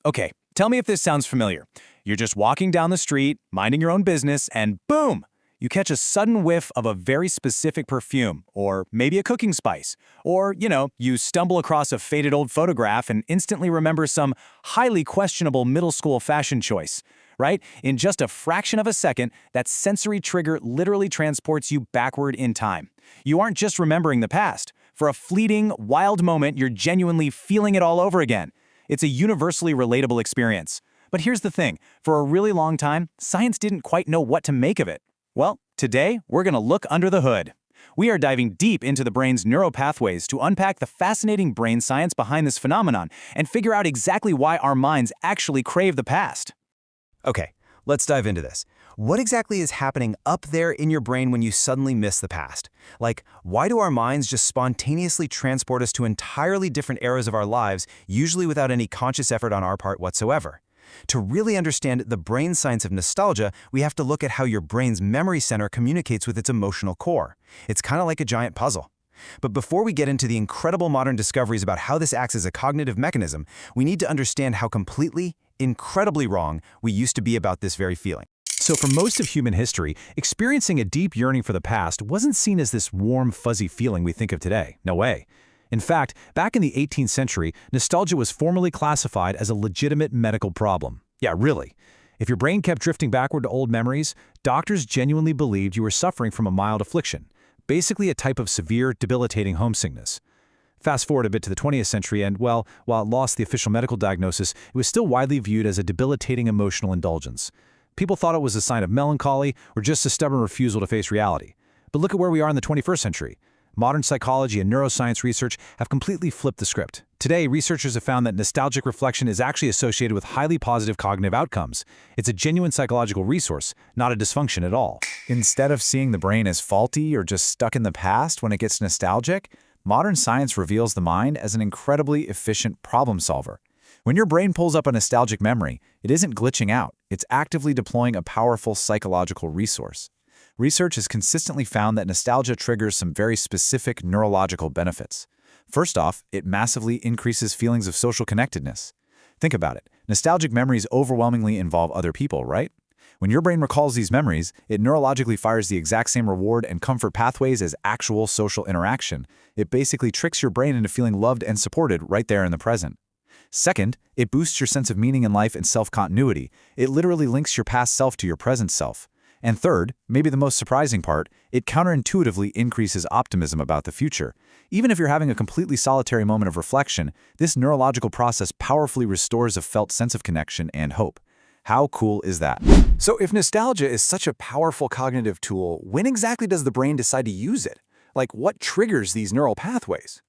Okay, tell me if this sounds familiar. You're just walking down the street, minding your own business, and boom! You catch a sudden whiff of a very specific perfume, or maybe a cooking spice. Or, you stumble across a faded old photograph and instantly remember some highly questionable middle school fashion choice. Right? In just a fraction of a second, that sensory trigger literally transports you backward in time. You aren't just remembering the past. For a fleeting, wild moment, you're genuinely feeling it all over again. It's a universally relatable experience. But here's the thing. For a really long time, science didn't quite know what to make of it. Well, today, we're going to look under the hood. We are diving deep into the brain's neuropathways to unpack the fascinating brain science behind this phenomenon and figure out exactly why our minds actually crave the past. Okay, let's dive into this. What exactly is happening up there in your brain when you suddenly miss the past? Like, why do our minds just spontaneously transport us to entirely different eras of our lives, usually without any conscious effort on our part whatsoever? To really understand the brain science of nostalgia, we have to look at how your brain's memory center communicates with its emotional core. It's kind of like a giant puzzle. But before we get into the incredible modern discoveries about how this acts as a cognitive mechanism, we need to understand how completely, incredibly wrong we used to be about this very feeling. So for most of human history, experiencing a deep yearning for the past wasn't seen as this warm, fuzzy feeling we think of today. No way. In fact, back in the 18th century, nostalgia was formally classified as a legitimate medical problem. Yeah, really. If your brain kept drifting backward to old memories, doctors genuinely believed you were suffering from a mild affliction, basically a type of severe, debilitating homesickness. Fast forward a bit to the 20th century and, well, while it lost the official medical diagnosis, it was still widely viewed as a debilitating emotional indulgence. People thought it was a sign of melancholy or just a stubborn refusal to face reality. But look at where we are in the 21st century. Modern psychology and neuroscience research have completely flipped the script. Today, researchers have found that nostalgic reflection is actually associated with highly positive cognitive outcomes. It's a genuine psychological resource, not a dysfunction at all. Instead of seeing the brain as faulty or just stuck in the past when it gets nostalgic, modern science reveals the mind as an incredibly efficient problem solver. When your brain pulls up a nostalgic memory, it isn't glitching out. It's actively deploying a powerful psychological resource. Research has consistently found that nostalgia triggers some very specific neurological benefits. First off, it massively increases feelings of social connectedness. Think about it. Nostalgic memories overwhelmingly involve other people, right? When your brain recalls these memories, it neurologically fires the exact same reward and comfort pathways as actual social interaction. It basically tricks your brain into feeling loved and supported right there in the present. Second, it boosts your sense of meaning in life and self-continuity. It literally links your past self to your present self. And third, maybe the most surprising part, it counterintuitively increases optimism about the future. Even if you're having a completely solitary moment of reflection, this neurological process powerfully restores a felt sense of connection and hope. How cool is that? So if nostalgia is such a powerful cognitive tool, when exactly does the brain decide to use it? Like, what triggers these neural pathways?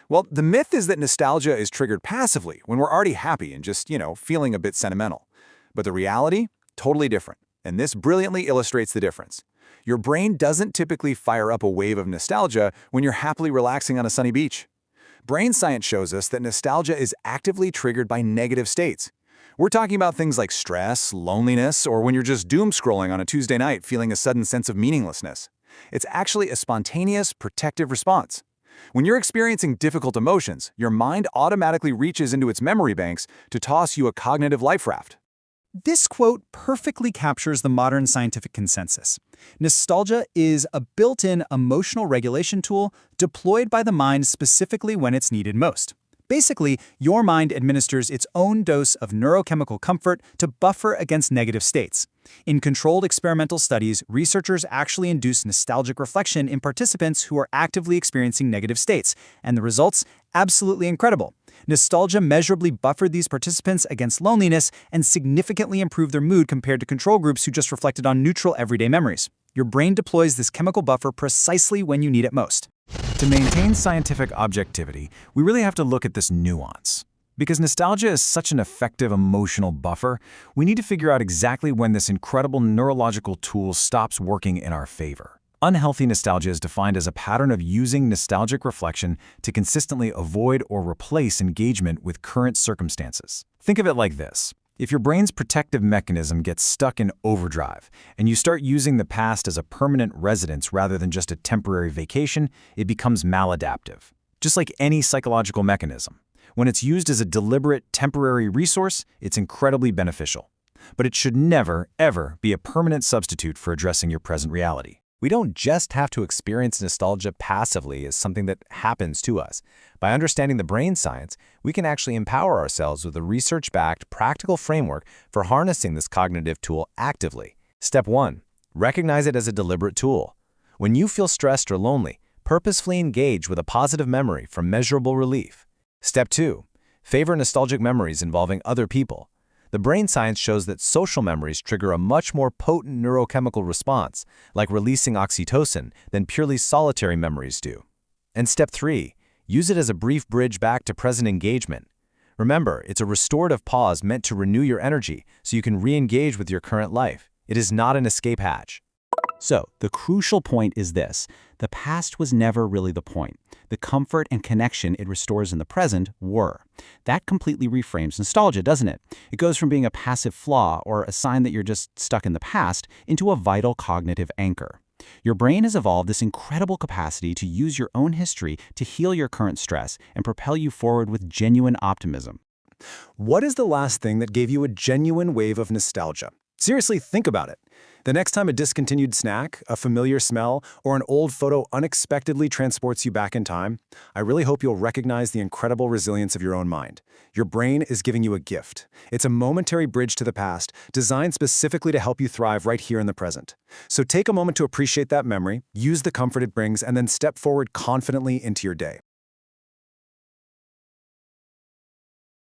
Well, the myth is that nostalgia is triggered passively when we're already happy and just, feeling a bit sentimental. But the reality? Totally different. And this brilliantly illustrates the difference. Your brain doesn't typically fire up a wave of nostalgia when you're happily relaxing on a sunny beach. Brain science shows us that nostalgia is actively triggered by negative states. We're talking about things like stress, loneliness, or when you're just doom scrolling on a Tuesday night feeling a sudden sense of meaninglessness. It's actually a spontaneous, protective response. When you're experiencing difficult emotions, your mind automatically reaches into its memory banks to toss you a cognitive life raft. This quote perfectly captures the modern scientific consensus. Nostalgia is a built-in emotional regulation tool deployed by the mind specifically when it's needed most. Basically, your mind administers its own dose of neurochemical comfort to buffer against negative states. In controlled experimental studies, researchers actually induced nostalgic reflection in participants who are actively experiencing negative states, and the results? Absolutely incredible. Nostalgia measurably buffered these participants against loneliness and significantly improved their mood compared to control groups who just reflected on neutral everyday memories. Your brain deploys this chemical buffer precisely when you need it most. To maintain scientific objectivity, we really have to look at this nuance. Because nostalgia is such an effective emotional buffer, we need to figure out exactly when this incredible neurological tool stops working in our favor. Unhealthy nostalgia is defined as a pattern of using nostalgic reflection to consistently avoid or replace engagement with current circumstances. Think of it like this. If your brain's protective mechanism gets stuck in overdrive and you start using the past as a permanent residence rather than just a temporary vacation, it becomes maladaptive. Just like any psychological mechanism. When it's used as a deliberate, temporary resource, it's incredibly beneficial. But it should never, ever be a permanent substitute for addressing your present reality. We don't just have to experience nostalgia passively as something that happens to us. By understanding the brain science, we can actually empower ourselves with a research-backed, practical framework for harnessing this cognitive tool actively. Step 1. Recognize it as a deliberate tool. When you feel stressed or lonely, purposefully engage with a positive memory for measurable relief. Step 2. Favor nostalgic memories involving other people. The brain science shows that social memories trigger a much more potent neurochemical response, like releasing oxytocin, than purely solitary memories do. And step 3. Use it as a brief bridge back to present engagement. Remember, it's a restorative pause meant to renew your energy so you can re-engage with your current life. It is not an escape hatch. So, the crucial point is this: the past was never really the point. The comfort and connection it restores in the present were. That completely reframes nostalgia, doesn't it? It goes from being a passive flaw or a sign that you're just stuck in the past into a vital cognitive anchor. Your brain has evolved this incredible capacity to use your own history to heal your current stress and propel you forward with genuine optimism. What is the last thing that gave you a genuine wave of nostalgia? Seriously, think about it. The next time a discontinued snack, a familiar smell, or an old photo unexpectedly transports you back in time, I really hope you'll recognize the incredible resilience of your own mind. Your brain is giving you a gift. It's a momentary bridge to the past, designed specifically to help you thrive right here in the present. So take a moment to appreciate that memory, use the comfort it brings, and then step forward confidently into your day.